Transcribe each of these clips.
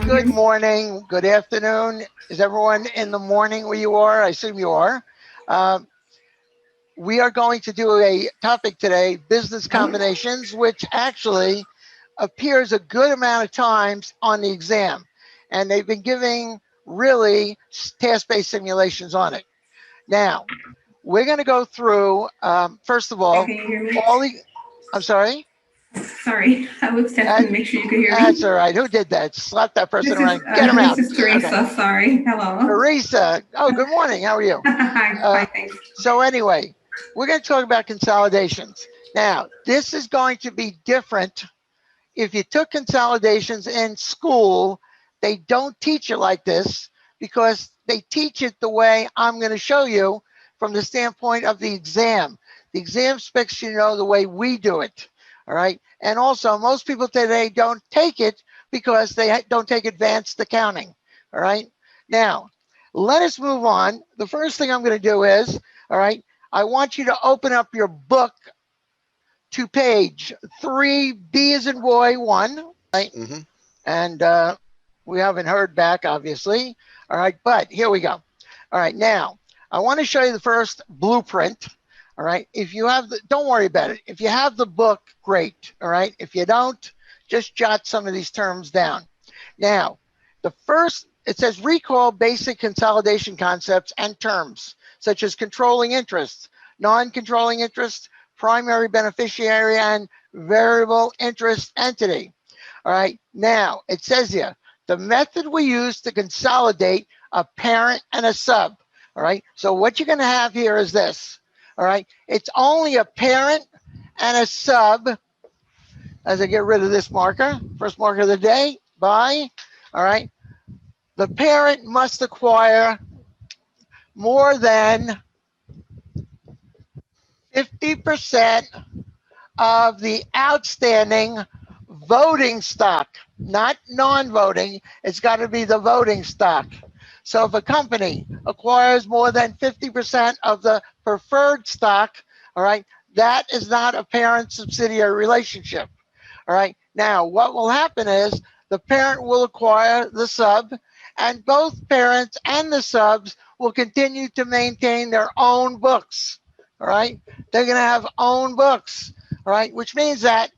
Good morning, good afternoon. Is everyone in the morning where you are? I assume you are. Um, we are going to do a topic today, business combinations, which actually appears a good amount of times on the exam. And they've been giving really task-based simulations on it. Now, we're going to go through, first of all, Can you hear me? I'm sorry? Sorry, I was testing to make sure you could hear That's me. all right. Who did that? Slap that person This is around. Get him out. Okay. Teresa. Sorry. Hello. Teresa. Oh, good morning. How are you? Hi. Uh, Fine, thanks. so anyway, we're going to talk about consolidations. Now, this is going to be different. If you took consolidations in school, they don't teach it like this because they teach it the way I'm going to show you from the standpoint of the exam. The exam expects you to know the way we do it. All right. And also, most people today don't take it because they don't take advanced accounting. All right. Now, let us move on. The first thing I'm going to do is, all right, I want you to open up your book to page 3B as in boy 1, right? Mm-hmm. And we haven't heard back, obviously. All right, but here we go. All right, now I want to show you the first blueprint. All right, if you have don't worry about it. If you have the book, great. All right, if you don't, just jot some of these terms down. Now, the first, it says recall basic consolidation concepts and terms, such as controlling interest, non-controlling interest, primary beneficiary, and variable interest entity. All right, now it says here, the method we use to consolidate a parent and a sub. All right, so what you're going to have here is this. All right, it's only a parent and a sub. As I get rid of this marker, first marker of the day, bye. All right, the parent must acquire more than 50% of the outstanding voting stock, not non-voting. It's got to be the voting stock. So if a company acquires more than 50% of the preferred stock, all right, that is not a parent-subsidiary relationship. All right, now what will happen is the parent will acquire the sub, and both parents and the subs will continue to maintain their own books. All right, they're going to have own books. All right, which means that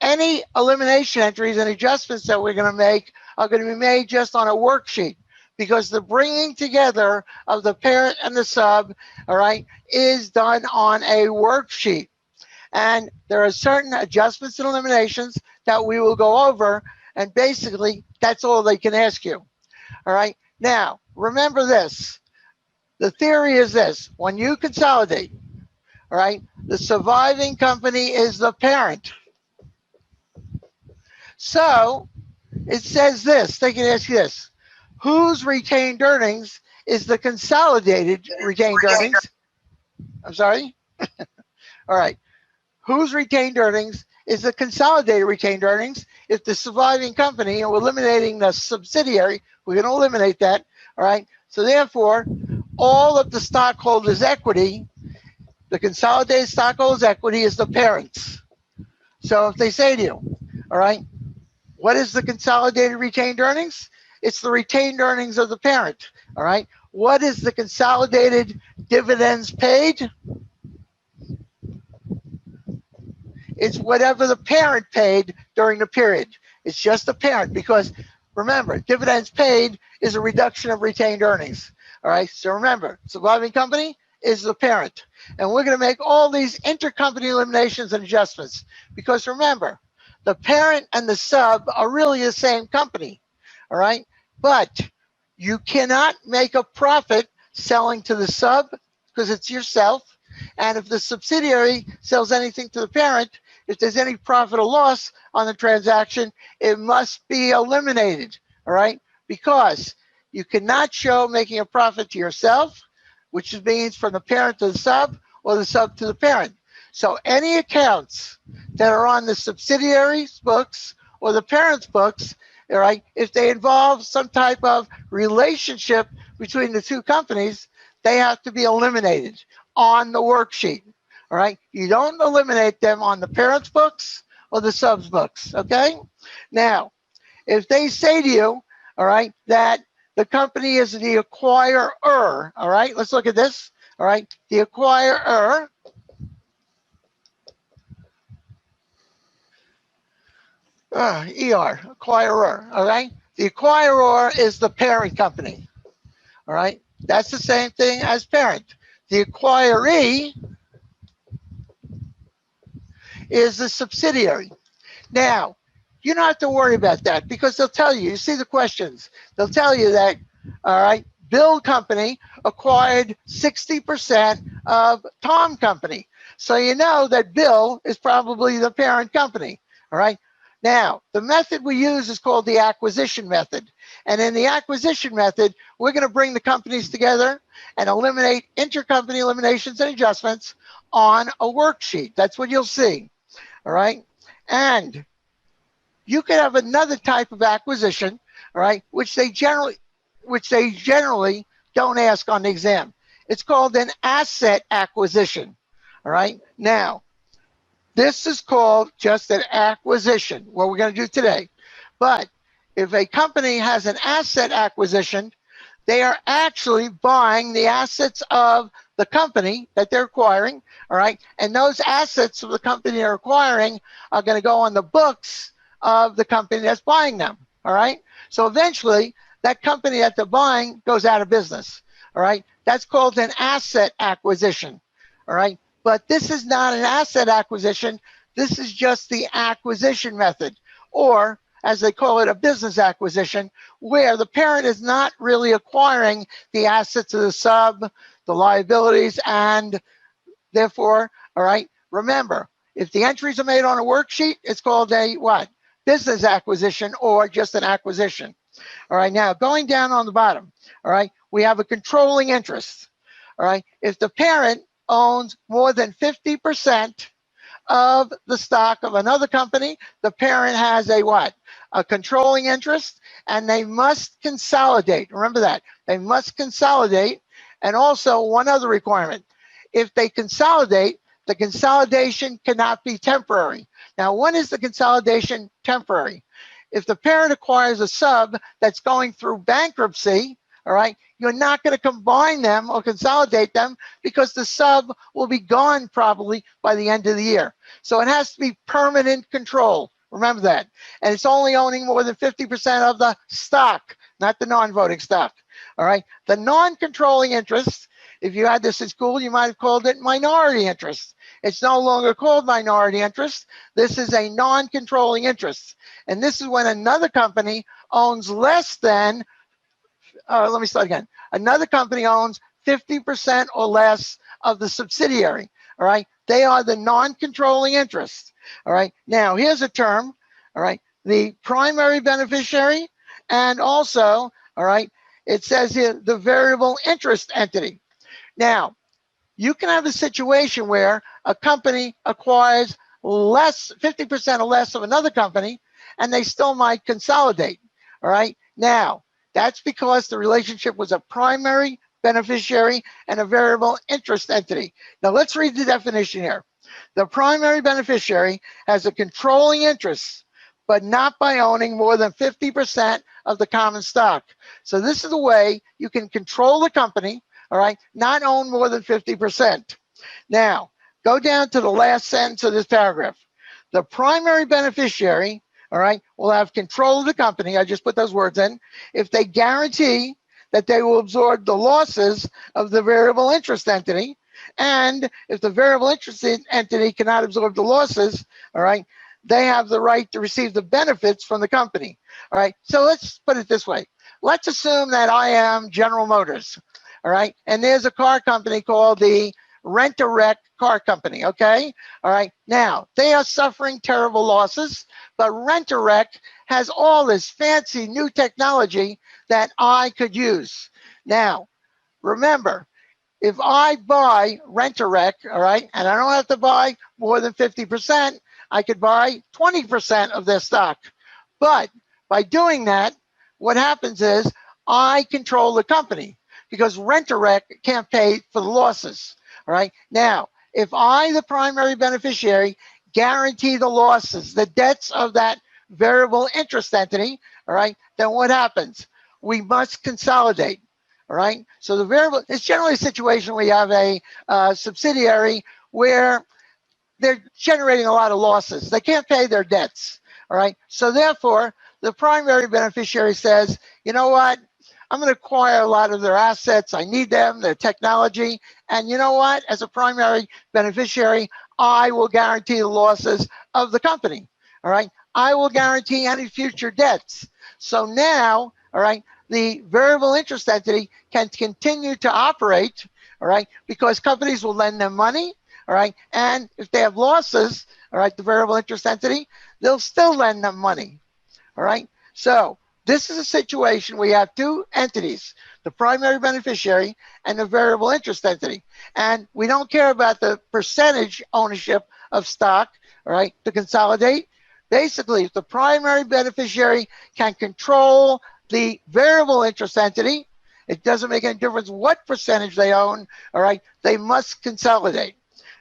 any elimination entries and adjustments that we're going to make are going to be made just on a worksheet, because the bringing together of the parent and the sub, all right, is done on a worksheet. And there are certain adjustments and eliminations that we will go over, and basically that's all they can ask you. All right, now remember this. The theory is this: when you consolidate, all right, the surviving company is the parent. So it says this, they can ask you this: whose retained earnings is the consolidated retained earnings? I'm sorry? All right. Whose retained earnings is the consolidated retained earnings if the surviving company, and we're eliminating the subsidiary, we're going to eliminate that, all right? So therefore, all of the stockholders' equity, the consolidated stockholders' equity is the parents. So if they say to you, all right, what is the consolidated retained earnings? It's the retained earnings of the parent, all right? What is the consolidated dividends paid? It's whatever the parent paid during the period. It's just the parent, because remember, dividends paid is a reduction of retained earnings. All right, so remember, surviving company is the parent. And we're going to make all these intercompany eliminations and adjustments, because remember, the parent and the sub are really the same company. All right, but you cannot make a profit selling to the sub because it's yourself. And if the subsidiary sells anything to the parent, if there's any profit or loss on the transaction, it must be eliminated, all right? Because you cannot show making a profit to yourself, which means from the parent to the sub, or the sub to the parent. So any accounts that are on the subsidiary's books or the parent's books, all right, if they involve some type of relationship between the two companies, they have to be eliminated on the worksheet. All right, you don't eliminate them on the parent's books or the sub's books. Okay, now if they say to you, all all right, that the company is the acquirer, all right? Let's look at this, all right? The acquirer acquirer, all right? The acquirer is the parent company, all right? That's the same thing as parent. The acquiree is the subsidiary. Now, you don't have to worry about that because they'll tell you, you see the questions, they'll tell you that, all right, Bill Company acquired 60% of Tom Company. So you know that Bill is probably the parent company, all right? Now, the method we use is called the acquisition method. And in the acquisition method, we're going to bring the companies together and eliminate intercompany eliminations and adjustments on a worksheet. That's what you'll see, all right? And you could have another type of acquisition, all right, which they generally don't ask on the exam. It's called an asset acquisition, all right? Now, this is called just an acquisition, what we're going to do today. But if a company has an asset acquisition, they are actually buying the assets of the company that they're acquiring, all right? And those assets of the company they're acquiring are going to go on the books of the company that's buying them, all right? So eventually, that company that they're buying goes out of business, all right? That's called an asset acquisition, all right? But this is not an asset acquisition. This is just the acquisition method, or as they call it, a business acquisition, where the parent is not really acquiring the assets of the sub, the liabilities, and therefore, all right, remember, if the entries are made on a worksheet, it's called a what? Business acquisition or just an acquisition. All right, now going down on the bottom, all right, we have a controlling interest. All right, if the parent owns more than 50% of the stock of another company, the parent has a what? A controlling interest, and they must consolidate. Remember that. They must consolidate. And also one other requirement. If they consolidate, the consolidation cannot be temporary. Now, when is the consolidation temporary? If the parent acquires a sub that's going through bankruptcy, all right, you're not going to combine them or consolidate them because the sub will be gone probably by the end of the year. So it has to be permanent control. Remember that. And it's only owning more than 50% of the stock, not the non-voting stock. All right. The non-controlling interest, if you had this in school, you might have called it minority interest. It's no longer called minority interest. This is a non-controlling interest. And this is when another company owns less than, let me start again. Another company owns 50% or less of the subsidiary. All right. They are the non-controlling interest. All right. Now, here's a term. All right. The primary beneficiary, and also, all right, it says here the variable interest entity. Now, you can have a situation where a company acquires less, 50% or less of another company, and they still might consolidate. All right. Now, that's because the relationship was a primary beneficiary and a variable interest entity. Now, let's read the definition here. The primary beneficiary has a controlling interest, but not by owning more than 50% of the common stock. So this is the way you can control the company, all right, not own more than 50%. Now, go down to the last sentence of this paragraph. The primary beneficiary, all right, will have control of the company, I just put those words in, if they guarantee that they will absorb the losses of the variable interest entity. And if the variable interest entity cannot absorb the losses, all right, they have the right to receive the benefits from the company. All right, so let's put it this way. Let's assume that I am General Motors, all right, and there's a car company called the Rent-A-Wreck Car Company, okay? All right, now, they are suffering terrible losses, but Rent-A-Wreck has all this fancy new technology that I could use. Now, remember, if I buy Rent-A-Wreck, all right, and I don't have to buy more than 50%, I could buy 20% of their stock. But by doing that, what happens is I control the company because Rent-A-Wreck can't pay for the losses, all right? Now, if I, the primary beneficiary, guarantee the losses, the debts of that variable interest entity, all right, then what happens? We must consolidate, all right? So the variable, it's generally a situation where you have a subsidiary where they're generating a lot of losses. They can't pay their debts, all right? So therefore, the primary beneficiary says, you know what? I'm going to acquire a lot of their assets. I need them, their technology. And you know what? As a primary beneficiary, I will guarantee the losses of the company, all right? I will guarantee any future debts. So now, all right, the variable interest entity can continue to operate, all right, because companies will lend them money, all right, and if they have losses, all right, the variable interest entity, they'll still lend them money, all right? So this is a situation where you have two entities, the primary beneficiary and the variable interest entity. And we don't care about the percentage ownership of stock, all right, to consolidate. Basically, if the primary beneficiary can control the variable interest entity, it doesn't make any difference what percentage they own, all right, they must consolidate,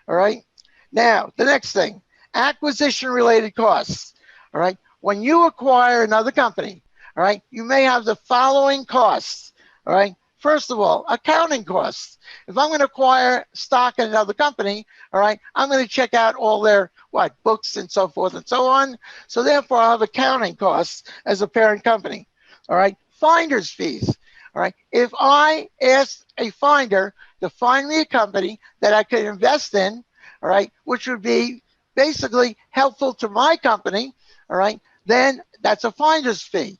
all right? Now, the next thing, acquisition-related costs, all right? When you acquire another company, all right, you may have the following costs, all right? First of all, accounting costs. If I'm going to acquire stock in another company, all right, I'm going to check out all their, books and so forth and so on. So therefore, I'll have accounting costs as a parent company, all right? Finder's fees, all right? If I ask a finder to find me a company that I could invest in, all right, which would be basically helpful to my company, all right, then that's a finder's fee.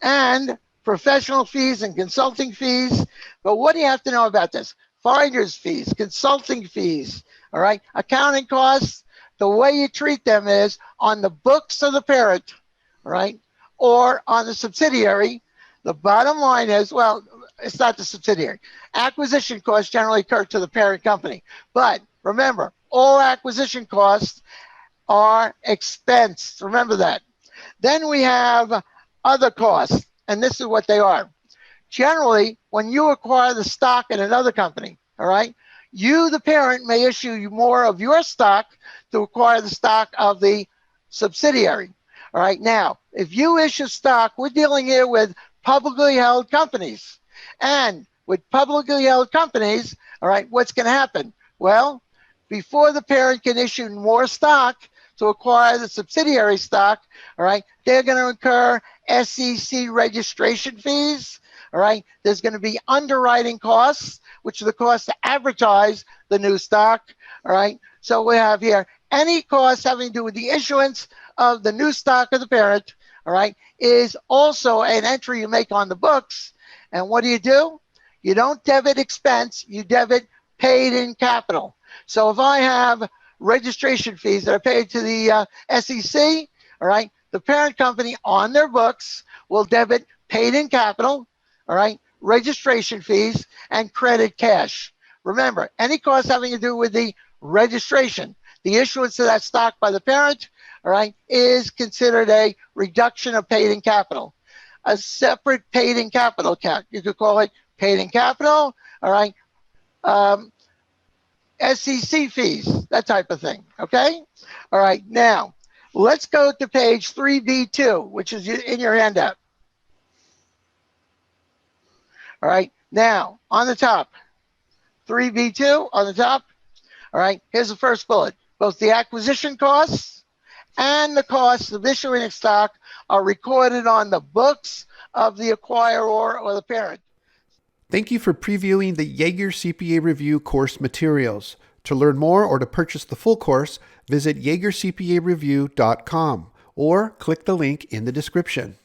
And professional fees and consulting fees. But what do you have to know about this? Finder's fees, consulting fees, all right, accounting costs. The way you treat them is on the books of the parent, all right, or on the subsidiary. The bottom line is, well, it's not the subsidiary. Acquisition costs generally occur to the parent company. But remember, all acquisition costs are expensed. Remember that. Then we have other costs, and this is what they are. Generally, when you acquire the stock in another company, all right, you, the parent, may issue you more of your stock to acquire the stock of the subsidiary. All right, now, if you issue stock, we're dealing here with publicly held companies. And with publicly held companies, all right, what's going to happen? Well, before the parent can issue more stock to acquire the subsidiary stock, all right, they're going to incur SEC registration fees, all right? There's going to be underwriting costs, which are the costs to advertise the new stock, all right? So we have here any costs having to do with the issuance of the new stock of the parent, all right, is also an entry you make on the books. And what do? You don't debit expense, you debit paid in capital. So if I have registration fees that are paid to the SEC, all right, the parent company on their books will debit paid in capital, all right, registration fees, and credit cash. Remember, any cost having to do with the registration, the issuance of that stock by the parent, all right, is considered a reduction of paid in capital. A separate paid in capital account, you could call it paid in capital, all right, SEC fees, that type of thing, okay? All right, now, let's go to page 3B2, which is in your handout. All right, now, on the top, 3B2 on the top, all right, here's the first bullet. Both the acquisition costs and the costs of issuing stock are recorded on the books of the acquirer or the parent. Thank you for previewing the Yaeger CPA Review course materials. To learn more or to purchase the full course, visit YaegerCPAReview.com or click the link in the description.